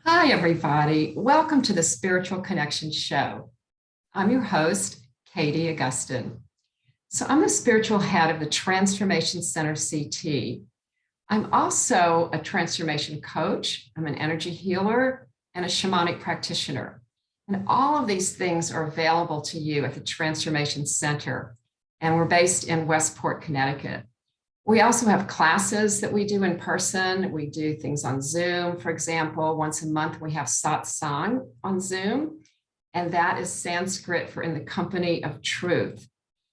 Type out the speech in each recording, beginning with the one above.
Hi, everybody. Welcome to the Spiritual Connection Show. I'm your host, Katie Augustyn. So I'm the spiritual head of the Transformation Center CT. I'm also a transformation coach. I'm an energy healer and a shamanic practitioner. And all of these things are available to you at the Transformation Center. And we're based in Westport, Connecticut. We also have classes that we do in person. We do things on Zoom, for example. Once a month, we have satsang on Zoom, and that is Sanskrit for in the company of truth.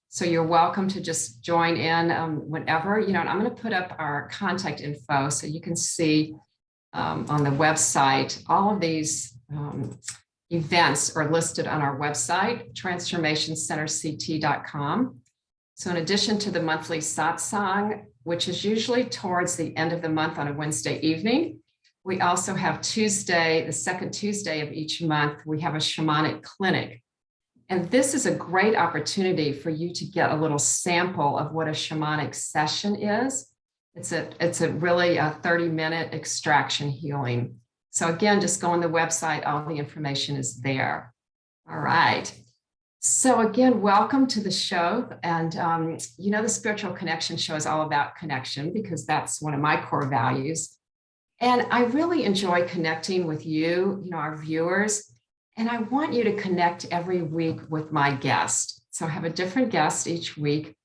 So you're welcome to just join in whenever, and I'm going to put up our contact info so you can see on the website. All of these events are listed on our website, transformationcenterct.com. So in addition to the monthly satsang, which is usually towards the end of the month on a Wednesday evening, we also have Tuesday, the second Tuesday of each month, we have a shamanic clinic. And this is a great opportunity for you to get a little sample of what a shamanic session is. It's a really 30-minute extraction healing. So again, just go on the website, all the information is there. All right. So again, welcome to the show. And the Spiritual Connection Show is all about connection because that's one of my core values. And I really enjoy connecting with you, our viewers. And I want you to connect every week with my guest. So I have a different guest each week.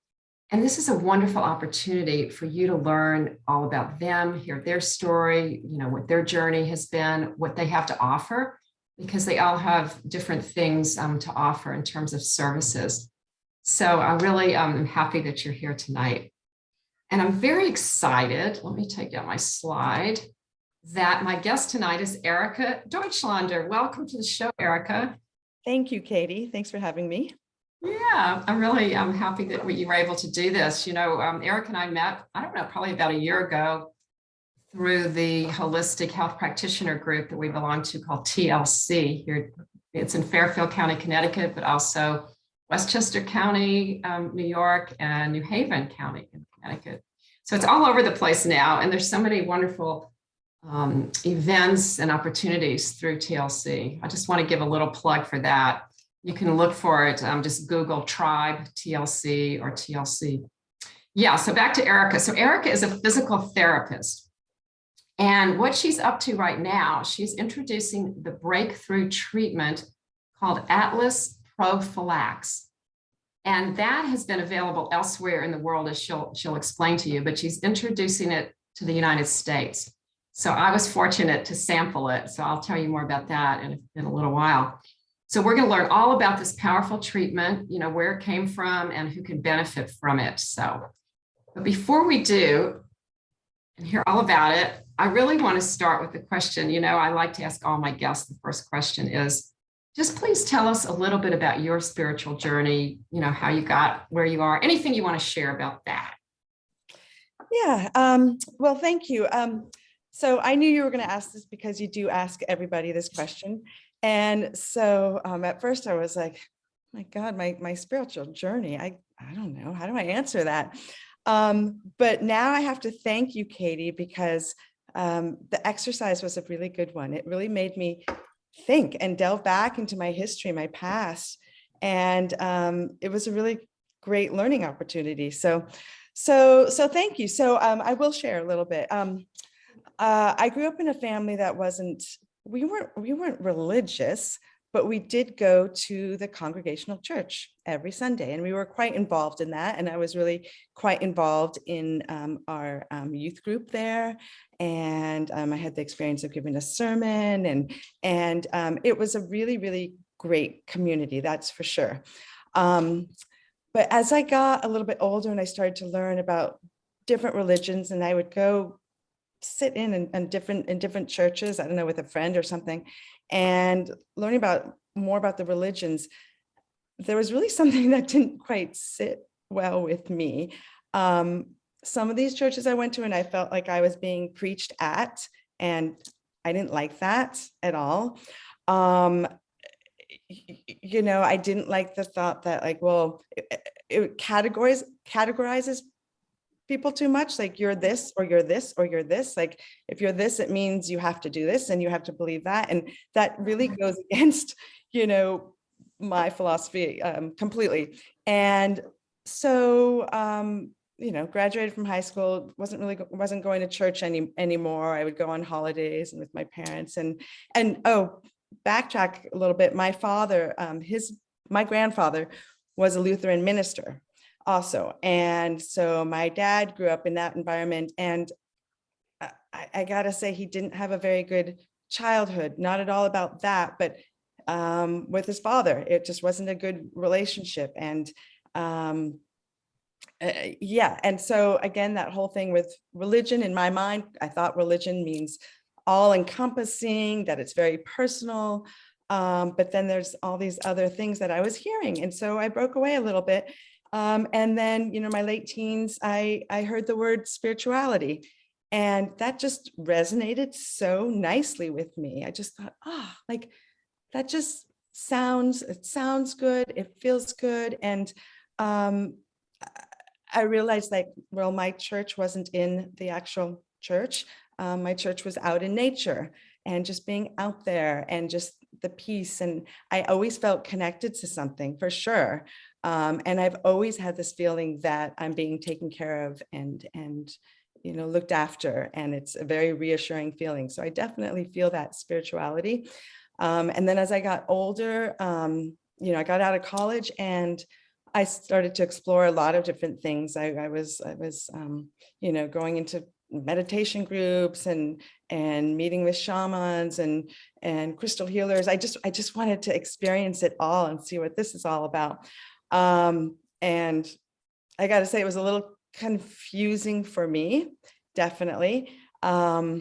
And this is a wonderful opportunity for you to learn all about them, hear their story, what their journey has been, what they have to offer, because they all have different things to offer in terms of services. So I really am happy that you're here tonight. And I'm very excited, let me take down my slide, that my guest tonight is Erika Deutschlander. Welcome to the show, Erika. Thank you, Katie. Thanks for having me. Yeah, I'm happy that you were able to do this. Erika and I met, I don't know, probably about a year ago, through the holistic health practitioner group that we belong to called TLC here. It's in Fairfield County, Connecticut, but also Westchester County, New York, and New Haven County in Connecticut. So it's all over the place now. And there's so many wonderful events and opportunities through TLC. I just want to give a little plug for that. You can look for it. Just Google Tribe TLC or TLC. Yeah, so back to Erika. So Erika is a physical therapist. And what she's up to right now, she's introducing the breakthrough treatment called AtlasPROfilax. And that has been available elsewhere in the world, as she'll explain to you, but she's introducing it to the United States. So I was fortunate to sample it. So I'll tell you more about that in a little while. So we're going to learn all about this powerful treatment, where it came from and who can benefit from it. But before we do and hear all about it, I really want to start with the question, I like to ask all my guests, the first question is, just please tell us a little bit about your spiritual journey, how you got where you are, anything you want to share about that. Yeah, well, thank you. So I knew you were going to ask this because you do ask everybody this question. And so at first I was like, oh my God, my spiritual journey, I don't know, how do I answer that? But now I have to thank you, Katie, because the exercise was a really good one. It really made me think and delve back into my history, my past. And it was a really great learning opportunity. So thank you. So I will share a little bit. I grew up in a family that we weren't religious, but we did go to the Congregational Church every Sunday, and we were quite involved in that. And I was really quite involved in our youth group there. And I had the experience of giving a sermon, and it was a really, really great community, that's for sure. But as I got a little bit older and I started to learn about different religions, and I would go sit in different churches, I don't know, with a friend or something, and learning more about the religions, there was really something that didn't quite sit well with me. Some of these churches I went to, and I felt like I was being preached at, and I didn't like that at all. I didn't like the thought that, like, well, it categorizes people too much. Like you're this, or you're this, or you're this. Like if you're this, it means you have to do this and you have to believe that. And that really goes against, my philosophy completely. And so, graduated from high school, wasn't going to church anymore. I would go on holidays and with my parents and backtrack a little bit. My father, my grandfather was a Lutheran minister also. And so my dad grew up in that environment, and I gotta say, he didn't have a very good childhood, not at all about that, but with his father, it just wasn't a good relationship. And yeah. And so again, that whole thing with religion, in my mind, I thought religion means all encompassing, that it's very personal. But then there's all these other things that I was hearing. And so I broke away a little bit. And then, my late teens, I heard the word spirituality, and that just resonated so nicely with me. I just thought, like that just it sounds good. It feels good. And I realized, like, well, my church wasn't in the actual church. My church was out in nature and just being out there and just the peace. And I always felt connected to something, for sure. And I've always had this feeling that I'm being taken care of and looked after. And it's a very reassuring feeling. So I definitely feel that spirituality. And then as I got older, I got out of college and I started to explore a lot of different things. I was going into meditation groups and meeting with shamans and crystal healers. I just wanted to experience it all and see what this is all about. And I got to say, it was a little confusing for me, definitely. I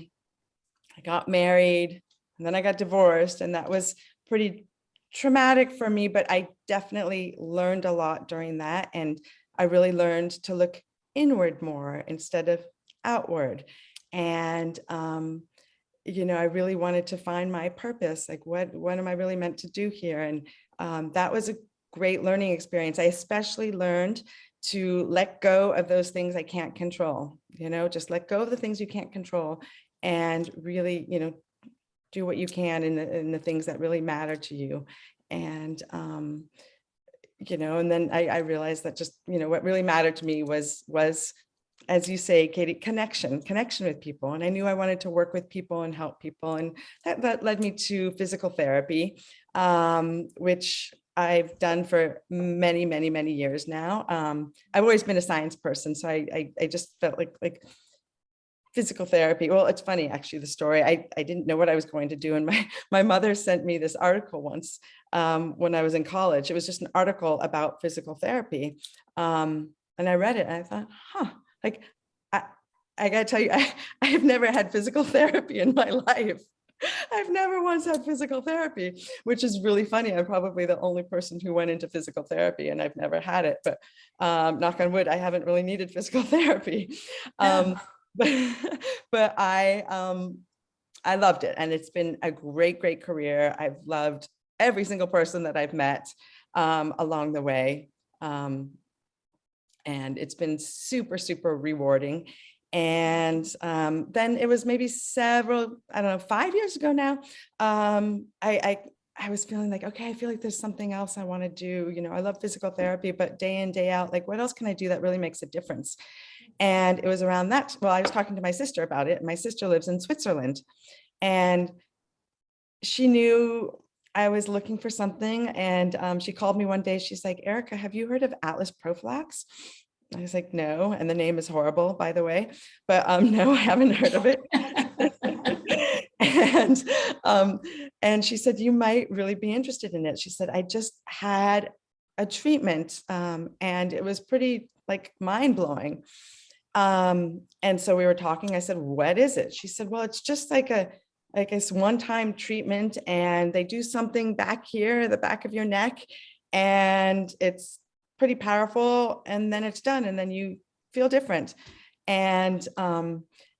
got married and then I got divorced, and that was pretty traumatic for me, but I definitely learned a lot during that. And I really learned to look inward more instead of outward. And, I really wanted to find my purpose. Like, what am I really meant to do here? And that was a great learning experience. I especially learned to let go of those things I can't control, just let go of the things you can't control and really, do what you can in the things that really matter to you. And, and then I realized that just, what really mattered to me was, as you say, Katie, connection with people. And I knew I wanted to work with people and help people. And that led me to physical therapy, which I've done for many, many, many years now. I've always been a science person. So I just felt like physical therapy. Well, it's funny, actually, the story. I didn't know what I was going to do. And my mother sent me this article once when I was in college. It was just an article about physical therapy. And I read it and I thought, like, I got to tell you, I have never had physical therapy in my life. I've never once had physical therapy, which is really funny. I'm probably the only person who went into physical therapy, and I've never had it. But knock on wood, I haven't really needed physical therapy. But I loved it, and it's been a great, great career. I've loved every single person that I've met along the way, and it's been super, super rewarding. And then it was maybe 5 years ago now. I was feeling like, okay, I feel like there's something else I want to do. I love physical therapy, but day in, day out, like, what else can I do that really makes a difference? And it was around that. Well, I was talking to my sister about it. My sister lives in Switzerland, and she knew I was looking for something. And she called me one day. She's like, Erika, have you heard of AtlasPROfilax? I was like, no. And the name is horrible, by the way, but no, I haven't heard of it. And she said, you might really be interested in it. She said, I just had a treatment and it was pretty like mind blowing. And so we were talking. I said, what is it? She said, well, it's just like this one-time treatment, and they do something back here, the back of your neck, and it's pretty powerful, and then it's done, and then you feel different. And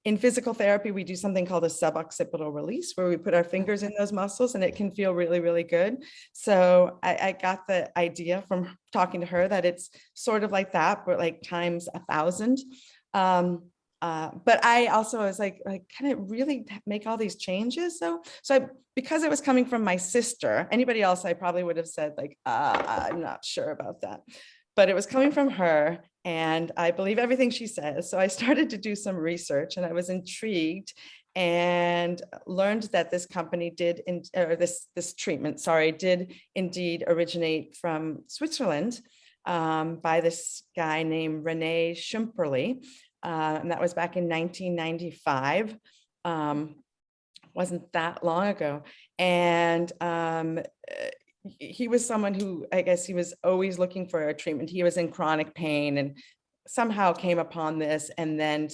in physical therapy, we do something called a suboccipital release, where we put our fingers in those muscles, and it can feel really, really good. So I got the idea from talking to her that it's sort of like that, but like times 1,000. But I also was like, can it really make all these changes? Because it was coming from my sister, anybody else, I probably would have said like, I'm not sure about that, but it was coming from her and I believe everything she says. So I started to do some research and I was intrigued and learned that this company this treatment, sorry, did indeed originate from Switzerland by this guy named René Schumperle. And that was back in 1995. Wasn't that long ago. And he was someone who, I guess he was always looking for a treatment. He was in chronic pain and somehow came upon this and then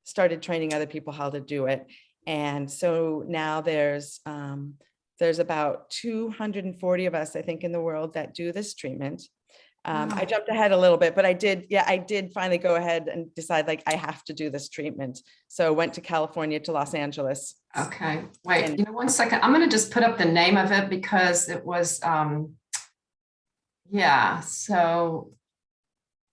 started training other people how to do it. And so now there's about 240 of us, I think, in the world that do this treatment. I jumped ahead a little bit, but I did finally go ahead and decide like I have to do this treatment. So went to California, to Los Angeles. Okay, wait, 1 second. I'm going to just put up the name of it because it was, yeah, so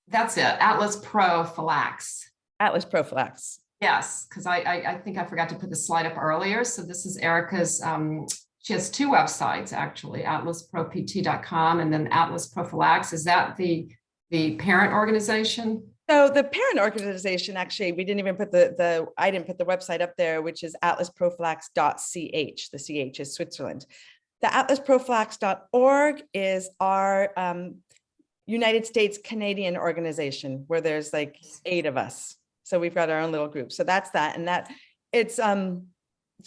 that's it, AtlasPROfilax. AtlasPROfilax. Yes, because I think I forgot to put the slide up earlier. So this is Erika's, she has two websites actually, AtlasPROpt.com and then AtlasPROfilax. Is that the parent organization? So the parent organization, actually, we didn't even put I didn't put the website up there, which is atlasprofilax.ch. The CH is Switzerland. The atlasprofilax.org is our United States Canadian organization where there's like 8 of us. So we've got our own little group. So that's that. And that it's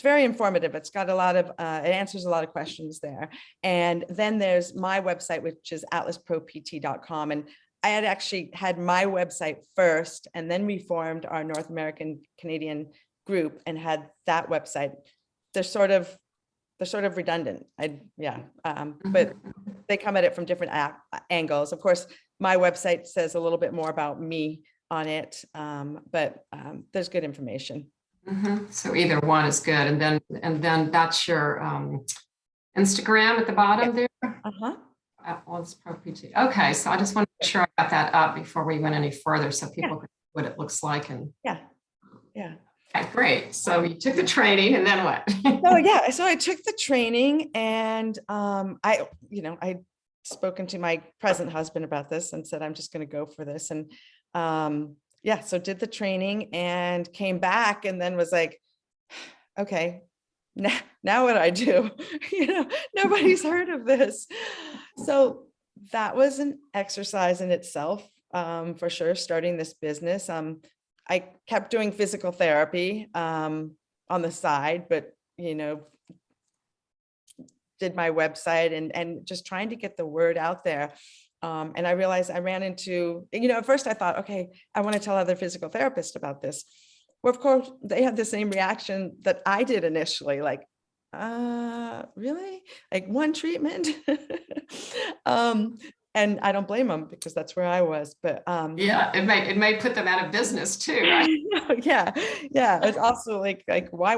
very informative. It's got a lot of, it answers a lot of questions there. And then there's my website, which is atlaspropt.com. And I had actually had my website first, and then we formed our North American Canadian group and had that website. They're sort of redundant. But they come at it from different angles. Of course, my website says a little bit more about me on it, but there's good information. So either one is good, and then that's your Instagram at the bottom there. AtlasPROpt. Okay, so I just want to make sure I got that up before we went any further, so people can see what it looks like. And yeah. Okay, great. So you took the training, and then what? So I took the training, and I'd spoken to my present husband about this and said I'm just going to go for this, and so did the training and came back and then was like, okay, now what do I do? Nobody's heard of this. So that was an exercise in itself, for sure, starting this business. I kept doing physical therapy on the side, but, did my website and just trying to get the word out there. And I realized I ran into, at first I thought, okay, I want to tell other physical therapists about this. Well, of course, they had the same reaction that I did initially, like, really? Like one treatment? And I don't blame them because that's where I was, but yeah, it may put them out of business too, right? yeah. It's also like why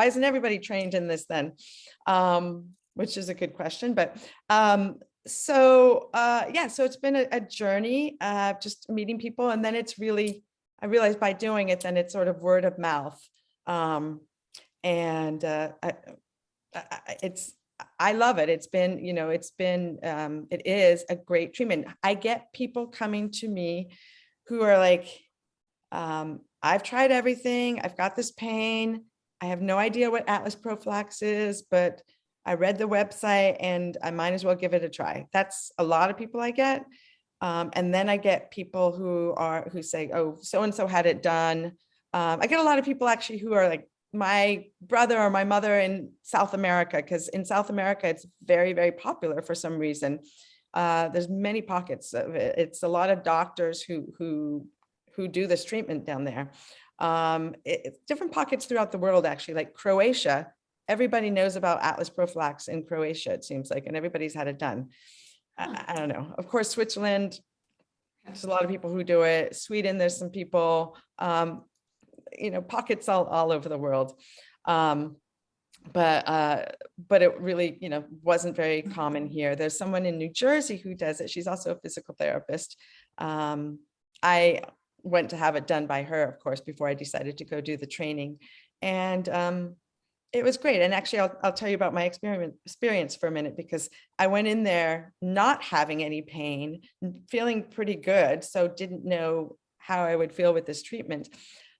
isn't everybody trained in this then? Which is a good question, but so it's been a journey, just meeting people, and then I realized by doing it, then it's sort of word of mouth, and I love it. It is a great treatment. I get people coming to me who are like, I've tried everything. I've got this pain. I have no idea what AtlasPROfilax is, but I read the website and I might as well give it a try. That's a lot of people I get. And then I get people who say, oh, so-and-so had it done. I get a lot of people actually who are like my brother or my mother in South America, because in South America, it's very, very popular for some reason. There's many pockets of it. It's a lot of doctors who do this treatment down there. Different pockets throughout the world, actually, like Croatia. Everybody knows about AtlasPROfilax in Croatia, it seems like, and everybody's had it done. I don't know. Of course, Switzerland, there's a lot of people who do it. Sweden, there's some people, pockets all over the world. But it really, wasn't very common here. There's someone in New Jersey who does it. She's also a physical therapist. I went to have it done by her, of course, before I decided to go do the training. And it was great. And actually, I'll tell you about my experience for a minute, because I went in there not having any pain, feeling pretty good. So didn't know how I would feel with this treatment.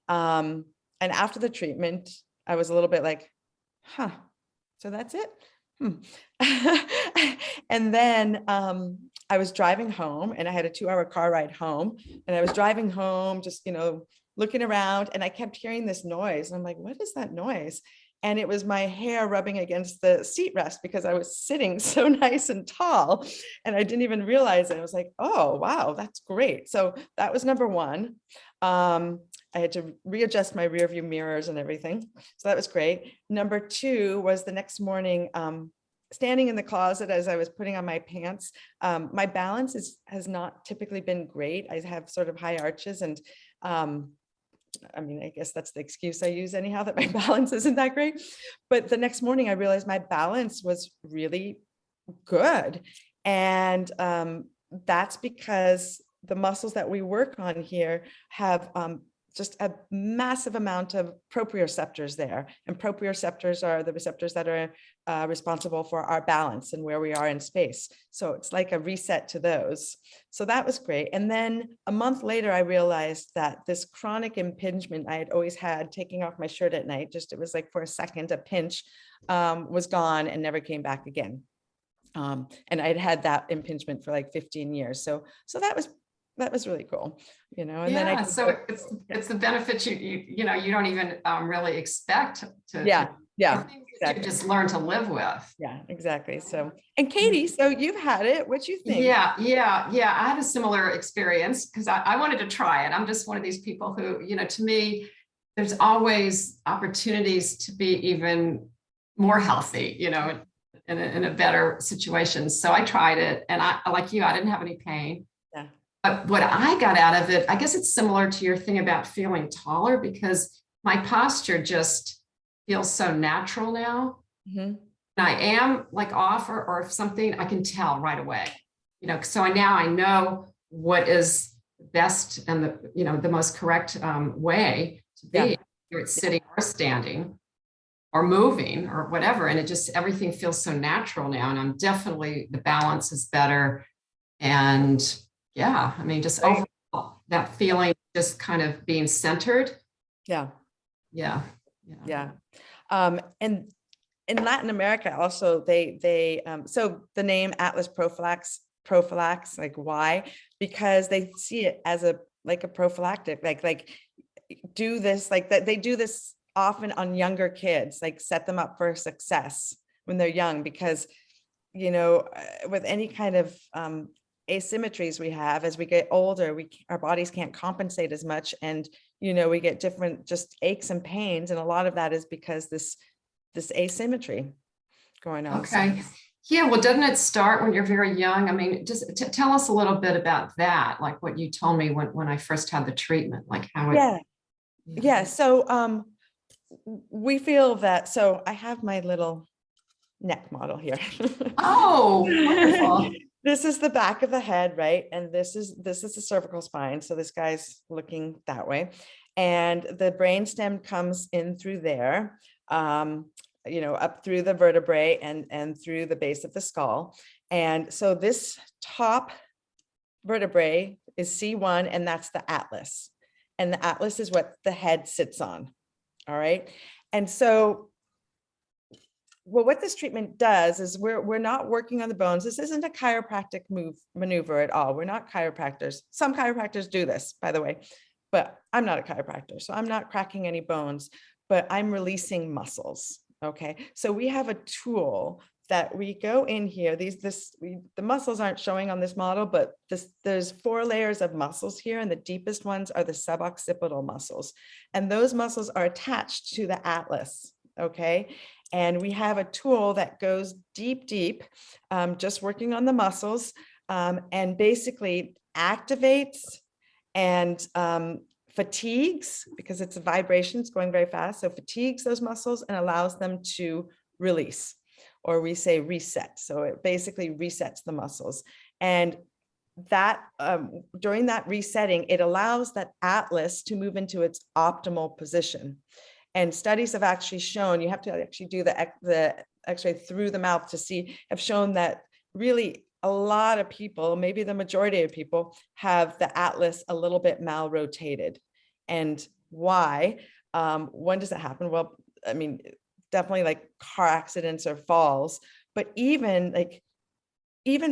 And after the treatment, I was a little bit like, huh, so that's it. And then I was driving home, and I had a 2-hour car ride home, and I was driving home, just, looking around, and I kept hearing this noise. And I'm like, what is that noise? And it was my hair rubbing against the seat rest, because I was sitting so nice and tall, and I didn't even realize it. I was like, oh, wow, that's great. So that was number one. I had to readjust my rear view mirrors and everything. So that was great. Number two was the next morning, standing in the closet as I was putting on my pants. My balance has not typically been great. I have sort of high arches, and I mean, I guess that's the excuse I use anyhow, that my balance isn't that great. But the next morning I realized my balance was really good. And that's because the muscles that we work on here have just a massive amount of proprioceptors there. And proprioceptors are the receptors that are responsible for our balance and where we are in space. So it's like a reset to those. So that was great. And then a month later, I realized that this chronic impingement I had always had, taking off my shirt at night, just it was like for a second, a pinch, was gone and never came back again. And I'd had that impingement for like 15 years. So that was really cool, and then I so it's the benefits you don't even really expect to yeah things that exactly. you just learn to live with. Yeah, exactly. So, and Katie, so you've had it. What you think? Yeah. I had a similar experience, because I wanted to try it. I'm just one of these people who, to me, there's always opportunities to be even more healthy, in a better situation. So I tried it, and I, like you, I didn't have any pain. Yeah. But what I got out of it, I guess it's similar to your thing about feeling taller, because my posture just feels so natural now. Mm-hmm. I am like off or if something, I can tell right away, so now I know what is best and the most correct way to be, whether it's sitting or standing or moving or whatever. And everything feels so natural now. And I'm definitely, the balance is better. And yeah, I mean, just overall, that feeling, just kind of being centered. Yeah. And in Latin America also, they so the name AtlasPROfilax, like why? Because they see it as a prophylactic, like do this, like that they do this often on younger kids, like set them up for success when they're young, because with any kind of asymmetries we have as we get older, our bodies can't compensate as much, and we get different just aches and pains, and a lot of that is because this asymmetry going on. Okay. Yeah, well, doesn't it start when you're very young? I mean, just tell us a little bit about that, like what you told me when I first had the treatment, like how it. Yeah. So we feel that, so I have my little neck model here. Oh, wonderful. This is the back of the head, right? And this is the cervical spine. So this guy's looking that way. And the brainstem comes in through there, up through the vertebrae and through the base of the skull. And so this top vertebrae is C1, and that's the atlas. And the atlas is what the head sits on. All right. And so what this treatment does is we're not working on the bones. This isn't a chiropractic maneuver at all. We're not chiropractors. Some chiropractors do this, by the way, but I'm not a chiropractor. So I'm not cracking any bones, but I'm releasing muscles. Okay. So we have a tool that we go in here. The muscles aren't showing on this model, but there's 4 layers of muscles here, and the deepest ones are the suboccipital muscles. And those muscles are attached to the atlas. Okay. And we have a tool that goes deep, just working on the muscles, and basically activates and fatigues, because it's a vibration, it's going very fast. So fatigues those muscles and allows them to release, or we say reset. So it basically resets the muscles. And that during that resetting, it allows that atlas to move into its optimal position. And studies have actually shown, you have to actually do the x-ray through the mouth to see, have shown that really a lot of people, maybe the majority of people, have the atlas a little bit mal-rotated. And why? When does it happen? Well, I mean, definitely like car accidents or falls, but even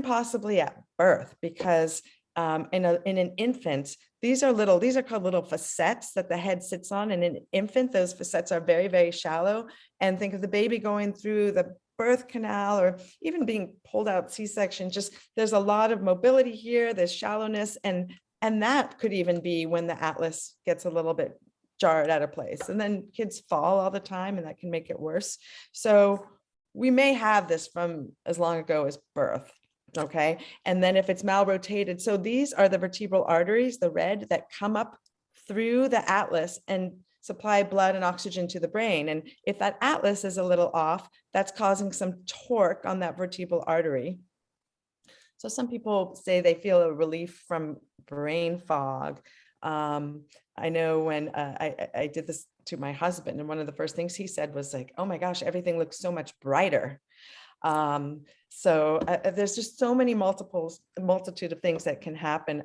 possibly at birth, because in an infant, these are called little facets that the head sits on. And in an infant, those facets are very, very shallow. And think of the baby going through the birth canal or even being pulled out C-section, just there's a lot of mobility here, there's shallowness, and that could even be when the atlas gets a little bit jarred out of place. And then kids fall all the time, and that can make it worse. So we may have this from as long ago as birth. Okay. And then if it's mal-rotated, so these are the vertebral arteries, the red, that come up through the atlas and supply blood and oxygen to the brain. And if that atlas is a little off, that's causing some torque on that vertebral artery. So some people say they feel a relief from brain fog. I know when I did this to my husband, and one of the first things he said was like, oh my gosh, everything looks so much brighter. So there's just so many multitude of things that can happen.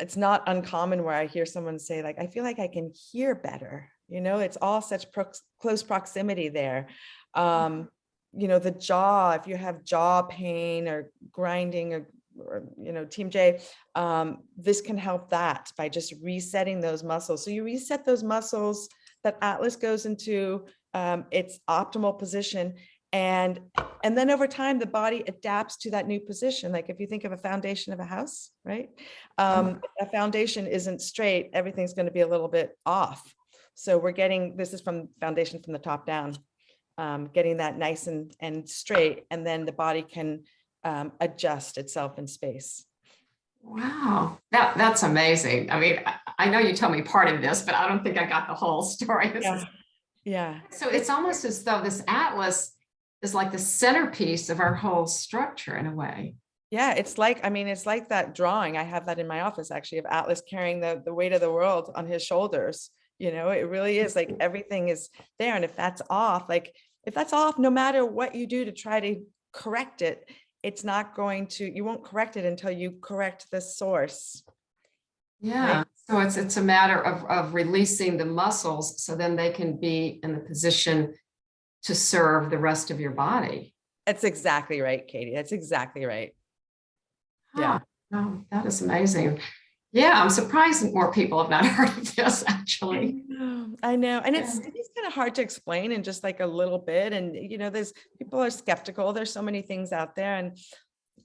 It's not uncommon where I hear someone say like, I feel like I can hear better. You know, it's all such close proximity there. You know, the jaw, if you have jaw pain or grinding or you know, Team J, this can help that by just resetting those muscles. So you reset those muscles, that atlas goes into its optimal position. And then over time, the body adapts to that new position. Like if you think of a foundation of a house, right? A foundation isn't straight, everything's going to be a little bit off. So we're getting, this is from foundation from the top down, getting that nice and straight, and then the body can adjust itself in space. Wow, that's amazing. I mean, I know you told me part of this, but I don't think I got the whole story. Yeah. So it's almost as though this atlas is like the centerpiece of our whole structure in a way. Yeah, it's like, I mean, it's like that drawing. I have that in my office actually, of Atlas carrying the weight of the world on his shoulders. You know, it really is like everything is there. And if that's off, no matter what you do to try to correct it, it's not going to, you won't correct it until you correct the source. Yeah. Right? So it's a matter of releasing the muscles so then they can be in the position to serve the rest of your body. That's exactly right, Katie. That's exactly right. Yeah. Oh, that is amazing. Yeah, I'm surprised more people have not heard of this actually. I know. And it's kind of hard to explain in just like a little bit. And, you know, people are skeptical. There's so many things out there. And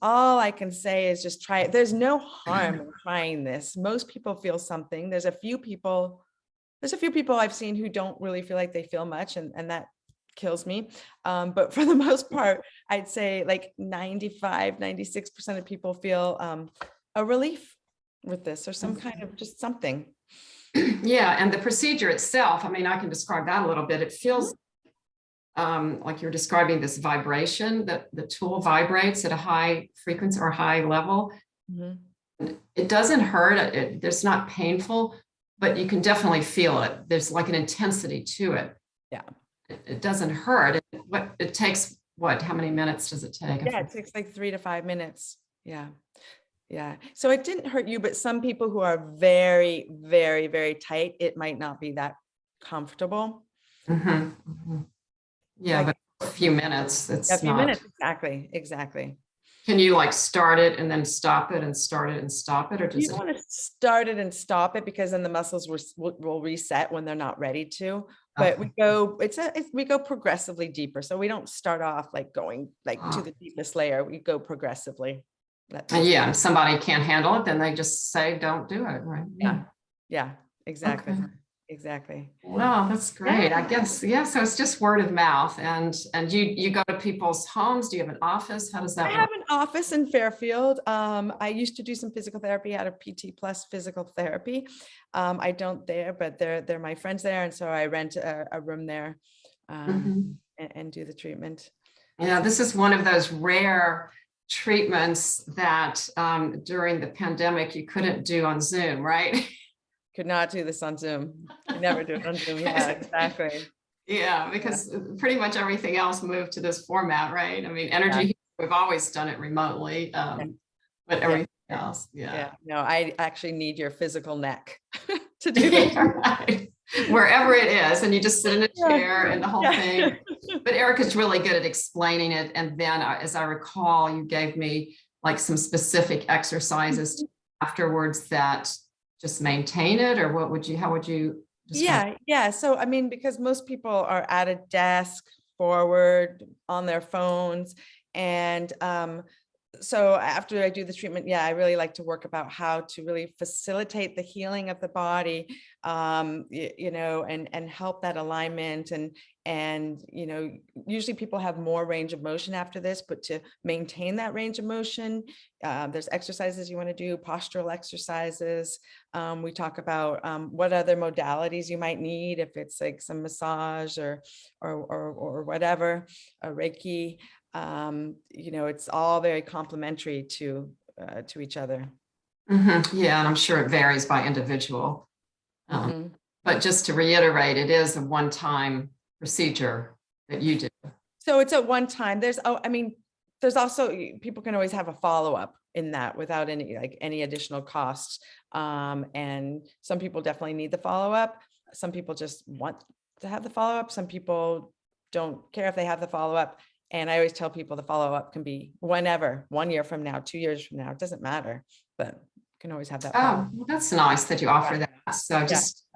all I can say is just try it. There's no harm in trying this. Most people feel something. There's a few people I've seen who don't really feel like they feel much. And that kills me. But for the most part, I'd say like 96% of people feel a relief with this, or some kind of just something. Yeah, and the procedure itself, I mean, I can describe that a little bit. It feels like you're describing this vibration, that the tool vibrates at a high frequency or high level. It doesn't hurt, it's not painful, but you can definitely feel it. There's like an intensity to it. Yeah. It doesn't hurt. It takes what, how many minutes does it take? Yeah, it takes like 3 to 5 minutes. Yeah. Yeah. So it didn't hurt you, but some people who are very, very, very tight, it might not be that comfortable. Yeah, but a few minutes. A few minutes. Exactly. Can you like start it and then stop it and start it and stop it? Or does you want to start it and stop it, because then the muscles will reset when they're not ready to. But we go progressively deeper. So we don't start off like going like to the deepest layer. We go progressively. Yeah, if somebody can't handle it, then they just say, don't do it, right? Yeah, exactly. Okay. Exactly. Well, that's great. I guess, yeah. So it's just word of mouth, and you go to people's homes. Do you have an office? How does that work? I have an office in Fairfield. I used to do some physical therapy out of PT Plus Physical Therapy. I don't there, but they're my friends there, and so I rent a room there and do the treatment. Yeah, this is one of those rare treatments that during the pandemic you couldn't do on Zoom, right? Could not do this on Zoom. I never do it on Zoom. Yeah, exactly. Yeah, because pretty much everything else moved to this format, right? I mean, energy, Yeah. we've always done it remotely, but everything else, Yeah. No, I actually need your physical neck to do this. Right. Wherever it is, and you just sit in a chair and the whole Yeah. thing. But Erica's really good at explaining it. And then, as I recall, you gave me like some specific exercises afterwards that just maintain it, or how would you describe? Yeah. So, I mean, because most people are at a desk, forward, on their phones. And so after I do the treatment, I really like to work about how to really facilitate the healing of the body, and help that alignment. And, usually people have more range of motion after this, but to maintain that range of motion, there's exercises you want to do, postural exercises. We talk about what other modalities you might need, if it's like some massage or whatever, a Reiki. It's all very complementary to each other. Yeah, and I'm sure it varies by individual. But just to reiterate, it is a one-time procedure that you do. So it's at one time. There's also, people can always have a follow-up in that without any additional costs. And some people definitely need the follow-up. Some people just want to have the follow-up. Some people don't care if they have the follow-up. And I always tell people the follow-up can be whenever, 1 year from now, 2 years from now, it doesn't matter, but you can always have that. Oh, well, that's nice that you offer that. So just,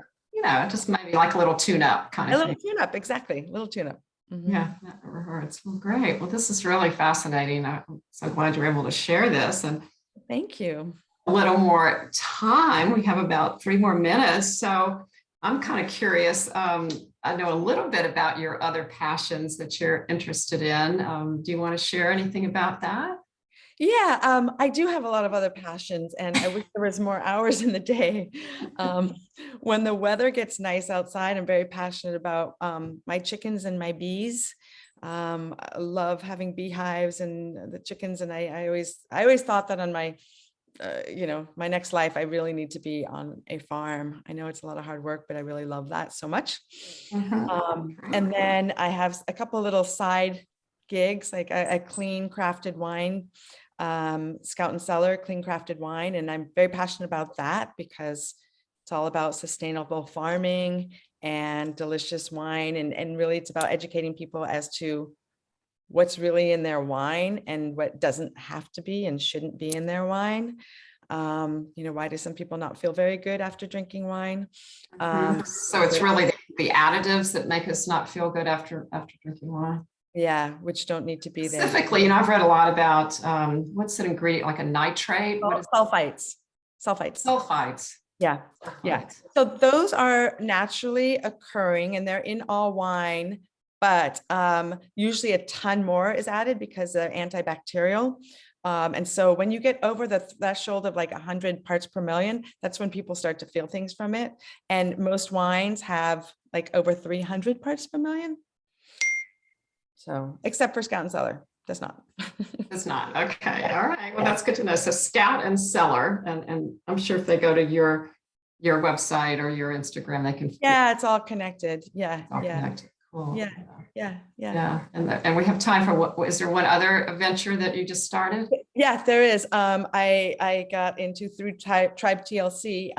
just maybe like a little tune-up kind of thing. A little tune-up, exactly. A little tune-up. Yeah, that never hurts. Well, great. Well, this is really fascinating. I'm so glad you're able to share this. And thank you. A little more time. We have about 3 more minutes. So I'm kind of curious. I know a little bit about your other passions that you're interested in. Do you want to share anything about that? Yeah, I do have a lot of other passions, and I wish there was more hours in the day. When the weather gets nice outside, I'm very passionate about my chickens and my bees. I love having beehives and the chickens, and I always thought that on my my next life, I really need to be on a farm. I know it's a lot of hard work, but I really love that so much. And then I have a couple of little side gigs, like a clean crafted wine, Scout and Cellar clean crafted wine. And I'm very passionate about that because it's all about sustainable farming and delicious wine. And really it's about educating people as to what's really in their wine and what doesn't have to be and shouldn't be in their wine. Why do some people not feel very good after drinking wine? So it's really the additives that make us not feel good after drinking wine. Yeah, which don't need to be there. Specifically, I've read a lot about what's an ingredient, like a nitrate? What is sulfites? Sulfites. Yeah. So those are naturally occurring and they're in all wine, but usually a ton more is added because they're antibacterial. And so when you get over the threshold of like 100 parts per million, that's when people start to feel things from it. And most wines have like over 300 parts per million. So, except for Scout and Cellar, does not. Does not. Okay. All right. Well, that's good to know. So Scout and Cellar, and I'm sure if they go to your website or your Instagram, they can. Yeah, it's all connected. Yeah. Connected. Cool. Yeah. And we have time for is there one other venture that you just started? Yeah, there is. I got into through Tribe TLC.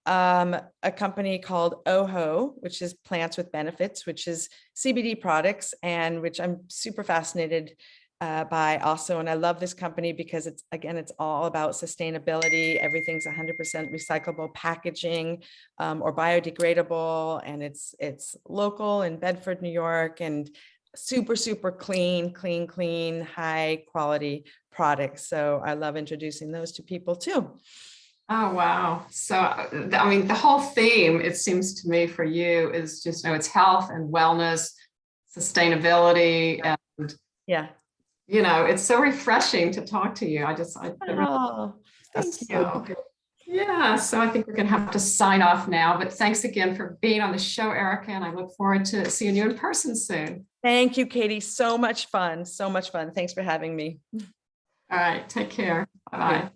A company called OHO, which is Plants with Benefits, which is CBD products, and which I'm super fascinated by also. And I love this company because it's all about sustainability. Everything's 100% recyclable packaging or biodegradable. And it's local in Bedford, New York, and super, super clean, high quality products. So I love introducing those to people too. Oh, wow. So, I mean, the whole theme, it seems to me for you is just, it's health and wellness, sustainability. And, it's so refreshing to talk to you. Thank you. Yeah. So I think we're going to have to sign off now, but thanks again for being on the show, Erika. And I look forward to seeing you in person soon. Thank you, Katie. So much fun. Thanks for having me. All right, take care. Bye-bye. Okay, bye.